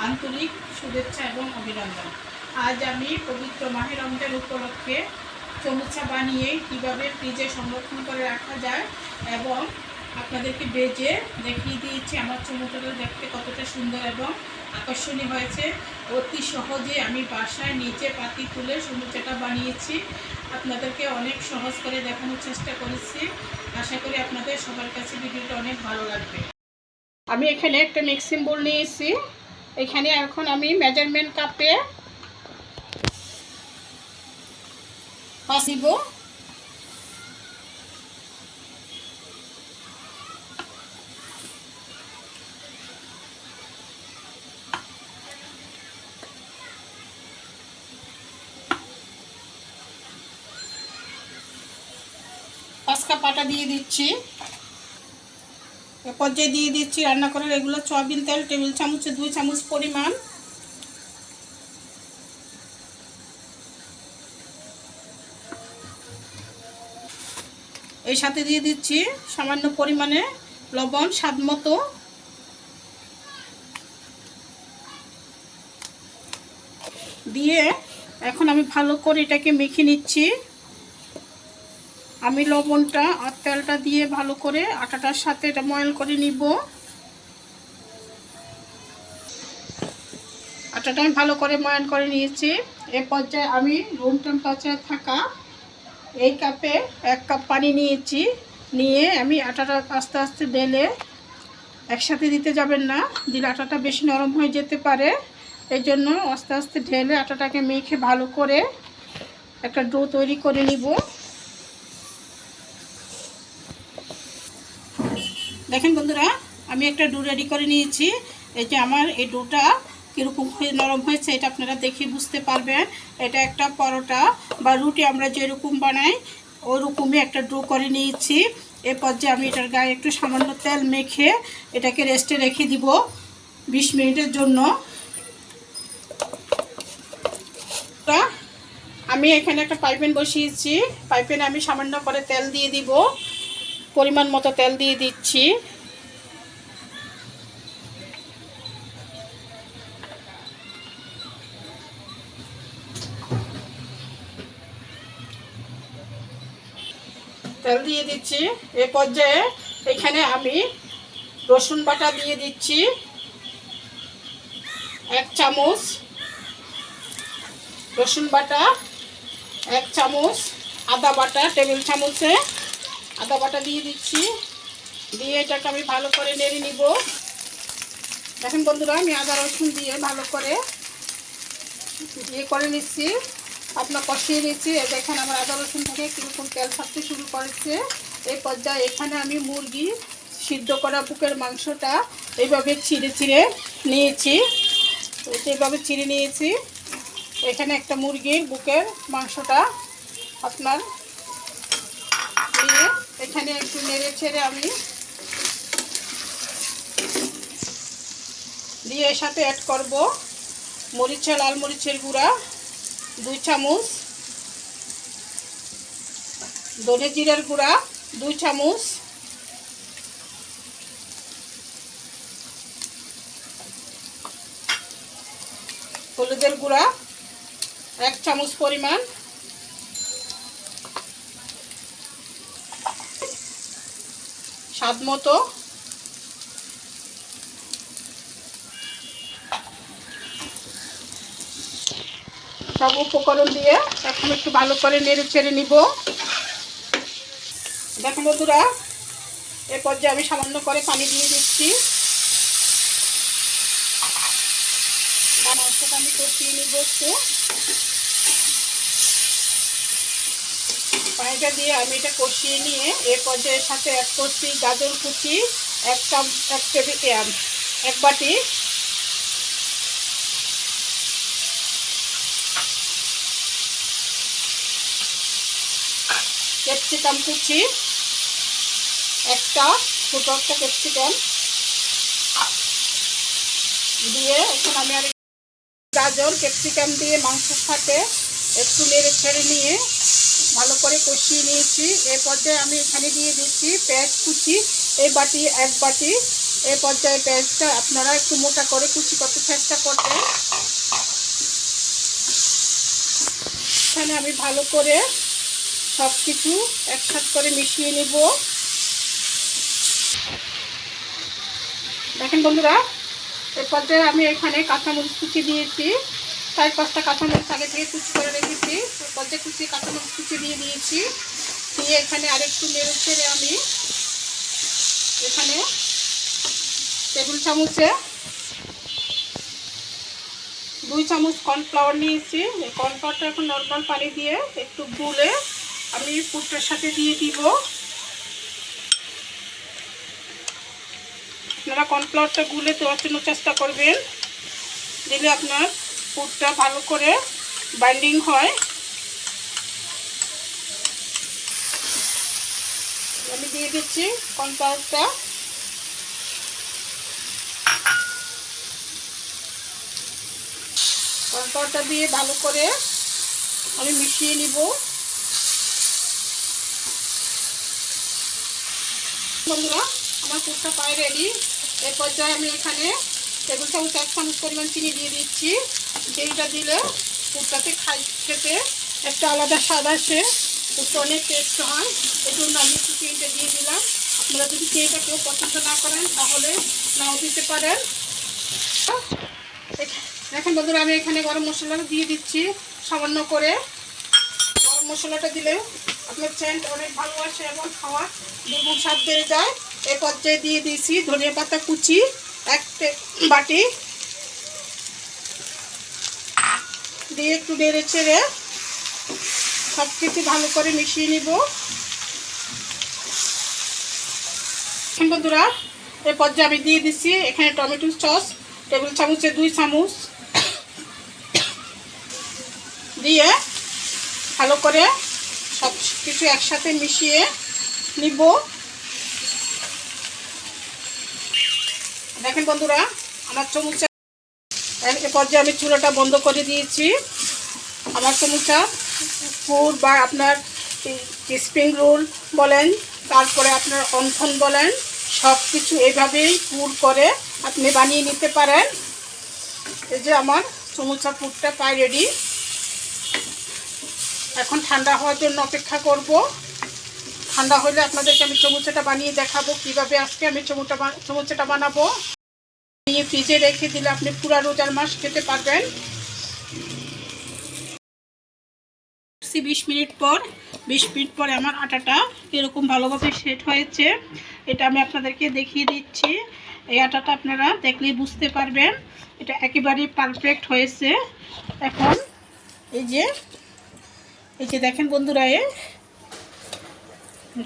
আন্তরিক শুভেচ্ছা এবং অভিনন্দন। আজ আমি পবিত্র মাহে রমজান উপলক্ষে সমুচা বানিয়ে কিভাবে ফ্রিজে সংরক্ষণ করে রাখা যায় এবং আপনাদেরকে বেজে দেখিয়ে দিয়েছি আমার সমুচাটা দেখতে কতটা সুন্দর এবং আকর্ষণীয় হয়েছে। অতি সহজে আমি বাসায় নিচে পাতি তুলে সমুচাটা বানিয়েছি। আপনাদেরকে অনেক সহজ করে দেখানোর চেষ্টা করেছি। আশা করি আপনাদের সবার কাছে ভিডিওটা অনেক ভালো লাগবে। আমি এখানে একটা মিক্সিং বোল নিয়েছি। এখানে এখন আমি মেজারমেন্ট কাপে দিব। পাঁচ কাপ আটা দিয়ে দিচ্ছি। পর্যায়ে দিয়ে দিচ্ছি রান্না করার রেগুলার সয়াবিন তেল টেবিল চামচে 2 চামচ পরিমাণ। এর সাথে দিয়ে দিচ্ছি সামান্য পরিমাণে লবণ স্বাদ মতো। দিয়ে এখন আমি ভালো করে এটাকে মেখে নিচ্ছি। আমি লবণটা আর তেলটা দিয়ে ভালো করে আটাটার সাথে এটা ময়ান করে নিব। আটাটা আমি ভালো করে ময়ান করে নিয়েছি। এ পর্যায়ে আমি রুম টেম্পারেচারে থাকা এই কাপে 1 কাপ পানি নিয়েছি। নিয়ে আমি আটাটা আস্তে আস্তে ঢেলে, একসাথে দিতে যাবেন না, দিলে আটাটা বেশি নরম হয়ে যেতে পারে। এই জন্য আস্তে আস্তে ঢেলে আটাটাকে মেখে ভালো করে একটা ডো তৈরি করে নিব। দেখেন বন্ধুরা, আমি একটা ডো রেডি করে নিয়েছি। এই যে আমার এই ডোটা কীরকম নরম হয়েছে এটা আপনারা দেখে বুঝতে পারবেন। এটা একটা পরোটা বা রুটি আমরা যেরকম বানাই ওরকমই একটা ডো করে নিয়েছি। এ পর্যায়ে আমি এটার গায়ে একটু সামান্য তেল মেখে এটাকে রেস্টে রেখে দিব 20 মিনিটের জন্য। আমি এখানে একটা পাইপ্যান বসিয়েছি। পাইপ্যানে আমি সামান্য করে তেল দিয়ে দিব। পরিমাণ মতো তেল দিয়ে দিচ্ছি। তেল দিয়ে দিচ্ছি। এ পর্যায়ে এখানে আমি রসুন বাটা দিয়ে দিচ্ছি 1 চামচ রসুন বাটা, 1 চামচ আদা বাটা টেবিল চামচে আদা বাটা দিয়ে দিচ্ছি। দিয়ে এটাকে আমি ভালো করে নেড়ে নিব। দেখেন বন্ধুরা, আমি আদা রসুন দিয়ে ভালো করে করে নিচ্ছি, আপনার কষিয়ে নিচ্ছি। দেখেন আমার আদা রসুন থেকে কীরকম তেল ছাড়তে শুরু করেছে। এই পর্যায়ে এখানে আমি মুরগি সিদ্ধ করা বুকের মাংসটা এইভাবে ছিঁড়ে ছিঁড়ে নিয়েছি। এইভাবে ছিঁড়ে নিয়েছি। এখানে একটা মুরগির বুকের মাংসটা আপনার নিয়ে এখানে একটু নেড়ে ছেড়ে আমি দিয়ে এর সাথে অ্যাড করব লাল মরিচের গুঁড়া 2 চামচ, ধনে জিরার গুঁড়া 2 চামচ, হলুদের গুঁড়া 1 চামচ পরিমাণ, স্বাদ মতো, সব উপকরণ দিয়ে এখন একটু ভালো করে নেড়ে ছেড়ে নিব। দেখুন বন্ধুরা, এ পর্যায়ে আমি সামান্য করে পানি দিয়ে দিচ্ছি। মাংসটা আমি কষিয়ে নিব একটু। পানিটা দিয়ে আমি এটা কষিয়ে নিয়ে এ পর্যায়ের সাথে অ্যাড করছি গাজর কুচি 1 বাটি, ক্যাপসিকাম কুচি ছোট একটা ক্যাপসিকাম দিয়ে এখন আমি আর গাজর ক্যাপসিকাম দিয়ে মাংসের সাথে একটু নেড়ে ছেড়ে নিয়ে ভালো করে কষিয়ে নিয়েছি। এর পর্যায়ে আমি এখানে দিয়ে দিচ্ছি পেঁয়াজ কুচি 1 বাটি, এই পর্যায়ে পেঁয়াজটা আপনারা একটু মোটা করে কুচি করতে চেষ্টা করবেন। এখানে আমি ভালো করে সব কিছু একসাথে করে মিশিয়ে নিব। দেখেন বন্ধুরা, এই পর্যায়ে আমি এখানে কাঁচামরিচ কুচি দিয়েছি, 4-5টা কাঁচামরিচ আগে থেকে কুচি করে রেখেছি। এই পর্যায়ে কুচি কাঁচামরিচ কুচি দিয়ে দিয়েছি। দিয়ে এখানে আরেকটু নেড়ে ছেড়ে আমি এখানে টেবিল চামচে 2 চামচ কর্নফ্লাওয়ার নিয়েছি। এই কর্নফ্লাওয়ারটা এখন নর্মাল পানি দিয়ে একটু গুলে আমি পুরটার সাথে দিয়ে দিব। আপনারা কর্নফ্লাওয়ারটা গুলে দেওয়ার জন্য চেষ্টা করবেন, দিলে আপনার পুরটা ভালো করে বাইন্ডিং হয়। আমি দিয়ে দিচ্ছি কর্নফ্লাওয়ারটা। কর্নফ্লাওয়ারটা দিয়ে ভালো করে আমি মিশিয়ে নিব। বন্ধুরা, আমার পুরটা প্রায় রেডি। এই পর্যায়ে আমি এখানে টেবিল চামচ 1 চামচ পরিমাণ চিনি দিয়ে দিচ্ছি। চিনিটা দিলে পুরটাতে খেতে একটা আলাদা স্বাদ আসে, পুরটা অনেক টেস্ট হয়। এই জন্য আমি একটু চিনিটা দিয়ে দিলাম। আপনারা যদি চিনিটা কেউ পছন্দ না করেন তাহলে নাও দিতে পারেন। এখন বন্ধুরা, আমি এখানে গরম মশলা দিয়ে দিচ্ছি সামান্য করে। গরম মশলাটা দিলে আপনার সেন্ট অনেক ভালো আসে এবং খাওয়া দ্বিগুণ স্বাদ বেড়ে যায়। এই পর্যায়ে দিয়ে দিয়েছি ধনিয়া পাতা কুচি 1 বাটি, দিয়ে একটু নেড়ে চেড়ে সব কিছু ভালো করে মিশিয়ে নিব। এখন বন্ধুরা, এই পর্যায়ে আমি দিয়ে দিচ্ছি এখানে টমেটো সস টেবিল চামচে 2 চামচ দিয়ে ভালো করে সব কিছু একসাথে মিশিয়ে নিব। দেখেন বন্ধুরা, আমার চামচা এই পর্যায়ে আমি চুলাটা বন্ধ করে দিয়েছি। আমার চামচা পুর বা আপনার স্প্রিং রোল বলেন, তারপরে আপনার অনথন বলেন, সব কিছু এইভাবেই পুর করে আপনি বানিয়ে নিতে পারেন। এই যে আমার সমুচা পুরটা প্রায় রেডি। এখন ঠান্ডা হওয়ার জন্য অপেক্ষা করব। ঠান্ডা হলে আপনাদেরকে আমি সমুচাটা বানিয়ে দেখাবো কিভাবে আজকে আমি সমুচাটা বানাবো। নিয়ে ফ্রিজে রেখে দিলে আপনি পুরা রোজার মাস খেতে পারবেন। 20 মিনিট পর আমার আটাটা এরকম ভালোভাবে সেট হয়েছে। এটা আমি আপনাদেরকে দেখিয়ে দিচ্ছি। এই আটাটা আপনারা দেখলেই বুঝতে পারবেন এটা একেবারেই পারফেক্ট হয়েছে। এখন এই যে দেখেন বন্ধুরা,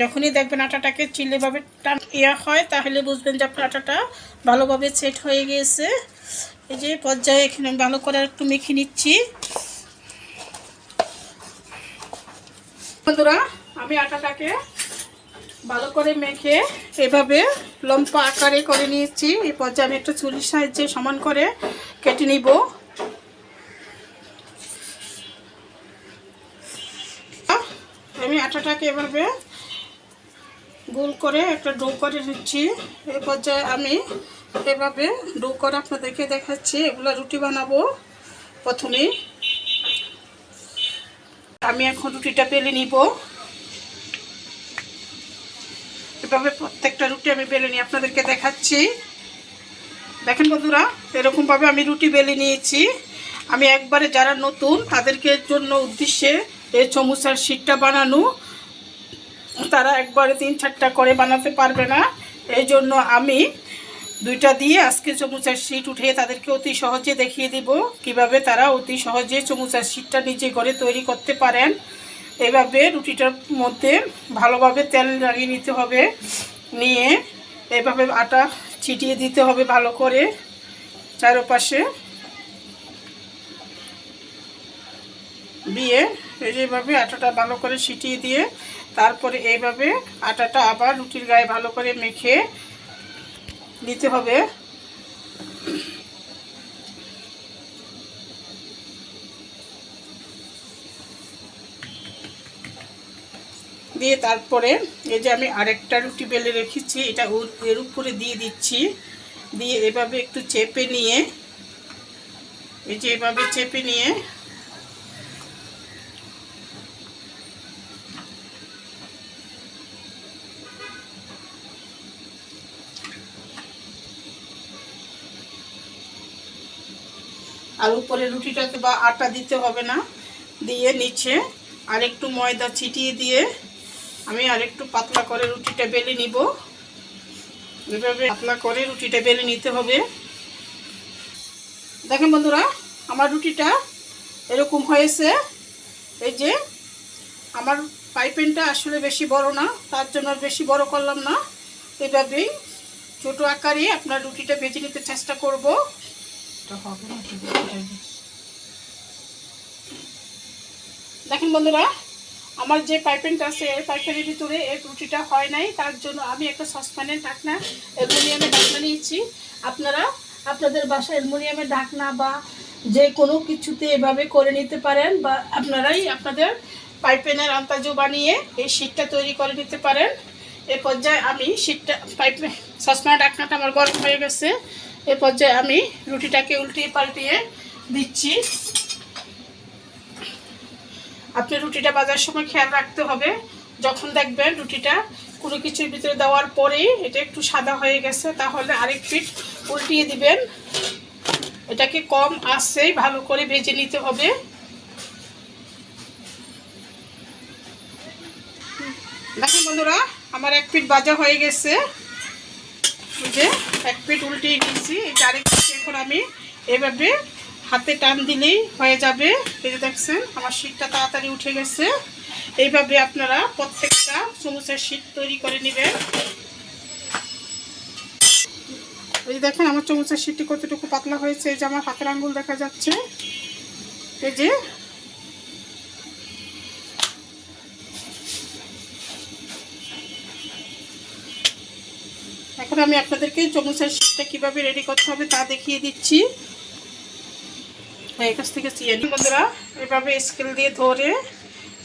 যখনই দেখবেন আটাটাকে চিল্লেভাবে টান হয় তাহলে বুঝবেন যে আপনার আটাটা ভালোভাবে সেট হয়ে গিয়েছে। এই যে পর্যায়ে এখানে ভালো করে একটু মেখে নিচ্ছি। বন্ধুরা, আমি আটাটাকে ভালো করে মেখে এভাবে লম্বা আকারে করে নিয়েছি। এই পর্যায়ে আমি একটা ছুরির সাহায্যে সমান করে কেটে নিব। আমি আটাটাকে এভাবে গোল করে একটা ডো করে নিচ্ছি। এই পর্যায়ে আমি এভাবে ডো করে আপনাদেরকে দেখাচ্ছি। এগুলো রুটি বানাবো। প্রথমে আমি এখন রুটিটা বেলে নিব। এভাবে প্রত্যেকটা রুটি আমি বেলে নিয়ে আপনাদেরকে দেখাচ্ছি। দেখেন বন্ধুরা, এরকমভাবে আমি রুটি বেলে নিয়েছি। আমি একবারে যারা নতুন তাদেরকে জন্য উদ্দেশ্যে এই সমুচার শীটটা বানানো, তারা একবারে 3-4টা করে বানাতে পারবে না। এই জন্য আমি 2টা দিয়ে আজকে সমুচার শীট উঠিয়ে তাদেরকে অতি সহজে দেখিয়ে দিব কিভাবে তারা অতি সহজে সমুচার শীটটা নিজে ঘরে তৈরি করতে পারেন। এভাবে রুটিটার মধ্যে ভালোভাবে তেল লাগিয়ে নিতে হবে, নিয়ে এভাবে আটা ছিটিয়ে দিতে হবে ভালো করে চারপাশে দিয়ে। এইভাবে আটাটা ভালো করে ছিটিয়ে দিয়ে তারপরে এইভাবে আটাটা আবার রুটির গায়ে ভালো করে মেখে দিতে হবে। দিয়ে তারপরে এই যে আমি আরেকটা রুটি বেলে রেখেছি, এটা এর উপরে দিয়ে দিচ্ছি। দিয়ে এভাবে একটু চেপে নিয়ে, এই যে এভাবে চেপে নিয়ে আর উপরে রুটিটাতে বা আটা দিতে হবে না, দিয়ে নিচে আরেকটু ময়দা ছিটিয়ে দিয়ে আমি আরেকটু পাতলা করে রুটিটা বেলে নিব। এভাবে পাতলা করে রুটিটা বেলে নিতে হবে। দেখেন বন্ধুরা, আমার রুটিটা এরকম হয়েছে। এই যে আমার পাইপেনটা আসলে বেশি বড় না, তার জন্য বেশি বড় করলাম না। এভাবেই ছোট আকারে আপনার রুটিটা ভেজে নিতে চেষ্টা করব। দেখেন বন্ধুরা, আমার যে পাইপেনটা আছে এই পাইপেনের ভিতরে এই রুটিটা হয় নাই, তার জন্য আমি একটা সসপ্যানের ঢাকনা, অ্যালুমিনিয়ামের ঢাকনা নিয়েছি। আপনারা আপনাদের বাসায় অ্যালুমিনিয়ামের ঢাকনা বা যে কোনো কিছুতে এভাবে করে নিতে পারেন, বা আপনারাই আপনাদের পাইপেনের আন্তাজু বানিয়ে এই শীটটা তৈরি করে নিতে পারেন। এ পর্যায়ে আমি শীটটা সসপ্যানের ঢাকনাটা আমার গরম হয়ে গেছে। এ পর্যায়ে আমি রুটিটাকে উল্টিয়ে পাল্টিয়ে দিচ্ছি। আপনি রুটিটা ভাজার সময় খেয়াল রাখতে হবে, যখন দেখবেন রুটিটা কোনো কিছুর ভিতরে দেওয়ার পরেই এটা একটু সাদা হয়ে গেছে, তাহলে আরেক পিঠ উল্টিয়ে দিবেন। এটাকে কম আঁচেই ভালো করে ভেজে নিতে হবে। দেখেন বন্ধুরা, আমার এক পিঠ ভাজা হয়ে গেছে। যে এক পিঠ উল্টিয়ে নিয়েছি, এই যে আরেক পিঠ এখন আমি এভাবে হাতে টান দিলেই হয়ে যাবে। এই যে দেখছেন আমার শীটটা তাড়াতাড়ি উঠে গেছে। এইভাবে আপনারা প্রত্যেকটা সমুচের শীট তৈরি করে নেবেন। এই যে দেখেন আমার সমুচের শীটটি কতটুকু পাতলা হয়েছে। এই যে আমার হাতের আঙ্গুল দেখা যাচ্ছে। এই যে এখন আমি আপনাদেরকে সমুচের শীটটা কীভাবে রেডি করতে হবে তা দেখিয়ে দিচ্ছি। এই কাছ থেকে চিনি বন্ধুরা, এভাবে স্কেল দিয়ে ধরে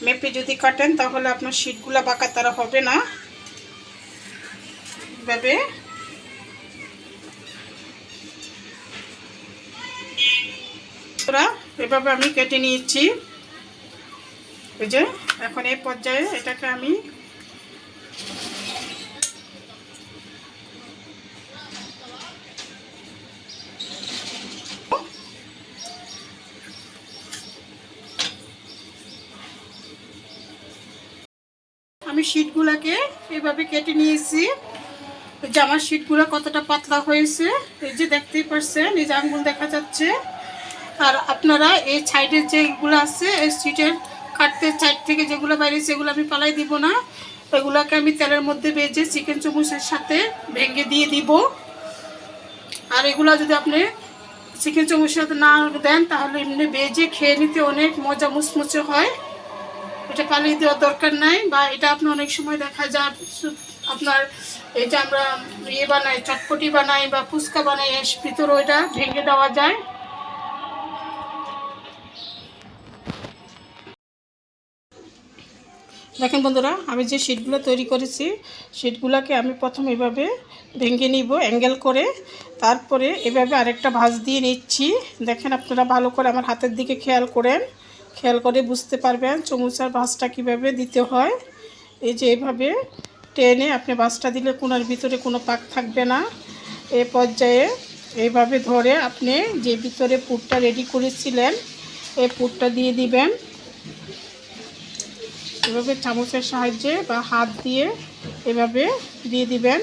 মেপে যদি কাটেন তাহলে আপনার শীটগুলো বাঁকা তারা হবে না। এভাবে আমি কেটে নিয়েছি। এই যে এখন এই পর্যায়ে এটাকে আমি শীটগুলোকে এভাবে কেটে নিয়েছি। এই যে আমার শীটগুলো কতটা পাতলা হয়েছে, এই যে দেখতেই পাচ্ছেন, এই যে আঙ্গুল দেখা যাচ্ছে। আর আপনারা এই সাইডের যেগুলো আছে এই শীটের কাটতে সাইড থেকে যেগুলো বাইরে সেগুলো আমি পালাই দিব না, এগুলোকে আমি তেলের মধ্যে ভেজে চিকেন চামচের সাথে ভেঙে দিয়ে দিব। আর এগুলো যদি আপনি চিকেন চামচের সাথে না দেন তাহলে এমনি ভেজে খেয়ে নিতে অনেক মজা মুচমুচে হয়। এটা পালিয়ে দেওয়ার দরকার নাই। বা এটা আপনি অনেক সময় দেখা যায় আপনার এই যে আমরা ইয়ে বানাই, চটপটি বানাই বা ফুচকা বানাই, এর ভিতরে ওইটা ভেঙে দেওয়া যায়। দেখেন বন্ধুরা, আমি যে শীটগুলো তৈরি করেছি শীটগুলোকে আমি প্রথম এভাবে ভেঙে নিব অ্যাঙ্গেল করে, তারপরে এভাবে আরেকটা ভাঁজ দিয়ে নিচ্ছি। দেখেন আপনারা ভালো করে আমার হাতের দিকে খেয়াল করে বুঝতে পারবেন চমুচার ভাঁজটা কীভাবে দিতে হয়। এই যে এভাবে টেনে আপনি ভাঁজটা দিলে কোনার ভিতরে কোনো পাক থাকবে না। এ পর্যায়ে এইভাবে ধরে আপনি যে ভিতরে পুরটা রেডি করেছিলেন এই পুরটা দিয়ে দিবেন। এভাবে চামচের সাহায্যে বা হাত দিয়ে এভাবে দিয়ে দিবেন।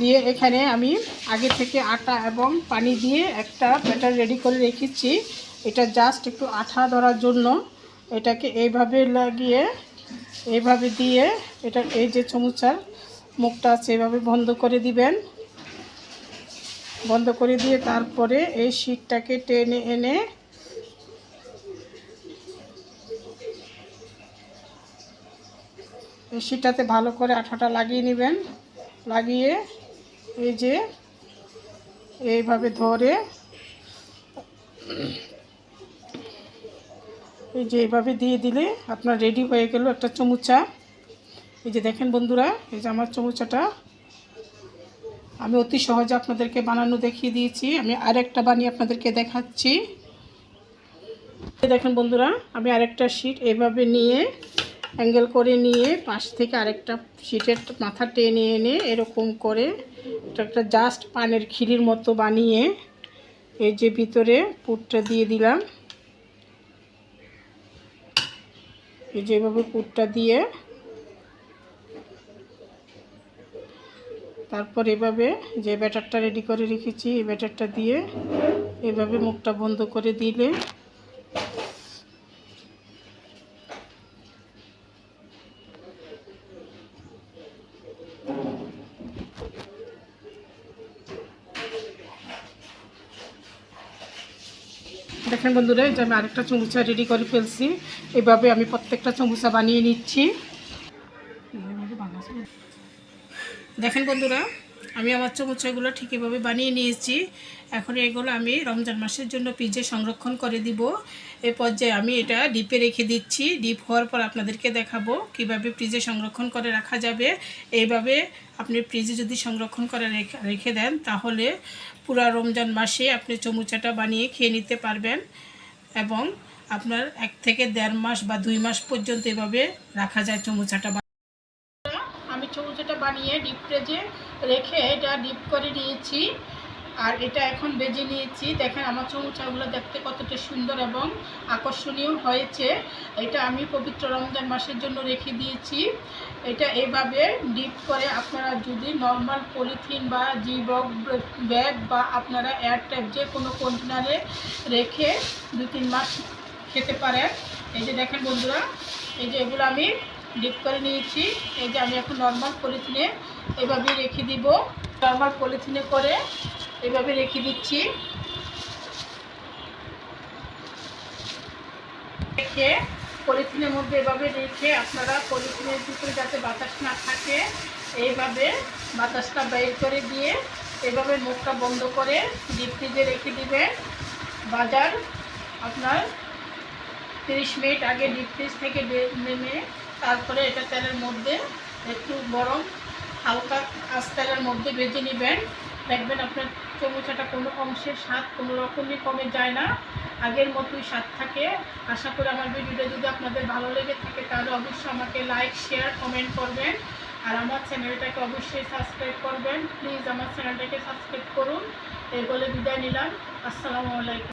দিয়ে এখানে আমি আগে থেকে আটা এবং পানি দিয়ে একটা ব্যাটার রেডি করে রেখেছি। এটা জাস্ট একটু আঠা ধরার জন্য এটাকে এইভাবে লাগিয়ে এইভাবে দিয়ে এটা এই যে চামচার মুখটা আছে এভাবে বন্ধ করে দিবেন। বন্ধ করে দিয়ে তারপরে এই শীটটাকে টেনে এনে এই শীটটাতে ভালো করে আঠাটা লাগিয়ে নেবেন। লাগিয়ে এই যে এইভাবে ধরে এই যে এইভাবে দিয়ে দিলে আপনার রেডি হয়ে গেল একটা চমুচা। এই যে দেখেন বন্ধুরা, এই যে আমার চমুচাটা আমি অতি সহজে আপনাদেরকে বানানো দেখিয়ে দিয়েছি। আমি আরেকটা বানিয়ে আপনাদেরকে দেখাচ্ছি। দেখেন বন্ধুরা, আমি আরেকটা শিট এভাবে নিয়ে অ্যাঙ্গেল করে নিয়ে পাশ থেকে আরেকটা শিটের মাথা টেনে এনে এরকম করে এটা একটা জাস্ট পানের খিরির মতো বানিয়ে এই যে ভিতরে পুরটা দিয়ে দিলাম। এই যে এভাবে পুরটা দিয়ে তারপর এভাবে যে ব্যাটারটা রেডি করে রেখেছি এই ব্যাটারটা দিয়ে এভাবে মুখটা বন্ধ করে দিলে দেখেন বন্ধুরা, যে আমি আরেকটা চমুচা রেডি করে ফেলছি। এভাবে আমি প্রত্যেকটা চমুচা বানিয়ে নিচ্ছি। দেখেন বন্ধুরা, আমি আমার চমুচাগুলো ঠিক এভাবে বানিয়ে নিয়েছি। এখন এগুলো আমি রমজান মাসের জন্য ফ্রিজে সংরক্ষণ করে দিব। এ পর্যায়ে আমি এটা ডিপে রেখে দিচ্ছি। ডিপ হওয়ার পর আপনাদেরকে দেখাবো কিভাবে ফ্রিজে সংরক্ষণ করে রাখা যাবে। এইভাবে আপনি ফ্রিজে যদি সংরক্ষণ করে রেখে দেন তাহলে পুরো রমজান মাসে আপনি চমুচাটা বানিয়ে খেয়ে নিতে পারবেন এবং আপনার 1 থেকে 1.5 মাস বা 2 মাস পর্যন্ত এভাবে রাখা যায় চমুচাটা। আমি চমুচাটা বানিয়ে ডিপ ফ্রিজে রেখে এটা ডিপ করে নিয়েছি আর এটা এখন বেজে নিয়েছি। দেখেন আমার চমুচাগুলো দেখতে কতটা সুন্দর এবং আকর্ষণীয় হয়েছে। এটা আমি পবিত্র রমজান মাসের জন্য রেখে দিয়েছি। এটা এইভাবে ডিপ করে আপনারা যদি নর্মাল পলিথিন বা জিবক ব্যাগ বা আপনারা এয়ারটাইট যে কোনো কন্টেনারে রেখে 2-3 মাস খেতে পারেন। এই যে দেখেন বন্ধুরা, এই যে এগুলো আমি ডিপ করে নিয়েছি। এই যে আমি এখন নর্মাল পলিথিনে এভাবে রেখে দিব। নর্মাল পলিথিনে করে এভাবে রেখে দিচ্ছি। রেখে পলিথিনের মধ্যে এভাবে রেখে আপনারা পলিথিনের ভিতরে যাতে বাতাস না থাকে এইভাবে বাতাসটা বের করে দিয়ে এভাবে মুখটা বন্ধ করে ডিপ ফ্রিজে রেখে দিবেন। বাজার আপনার 30 মিনিট আগে ডিপ ফ্রিজ থেকে নেমে তারপরে এটা তেলের মধ্যে একটু গরম হালকা আঁচ তেলের মধ্যে ভেজে নেবেন। দেখবেন আপনার চমুচাটা কোনো অংশের স্বাদ কোনো রকমই কমে যায় না, আগের মতোই স্বাদ থাকে। আশা করি আমার ভিডিওটা যদি আপনাদের ভালো লেগে থাকে তাহলে অবশ্যই আমাকে লাইক শেয়ার কমেন্ট করবেন আর আমার চ্যানেলটাকে অবশ্যই সাবস্ক্রাইব করবেন। প্লিজ আমার চ্যানেলটাকে সাবস্ক্রাইব করুন। এই বলে বিদায় নিলাম। আসসালামু আলাইকুম।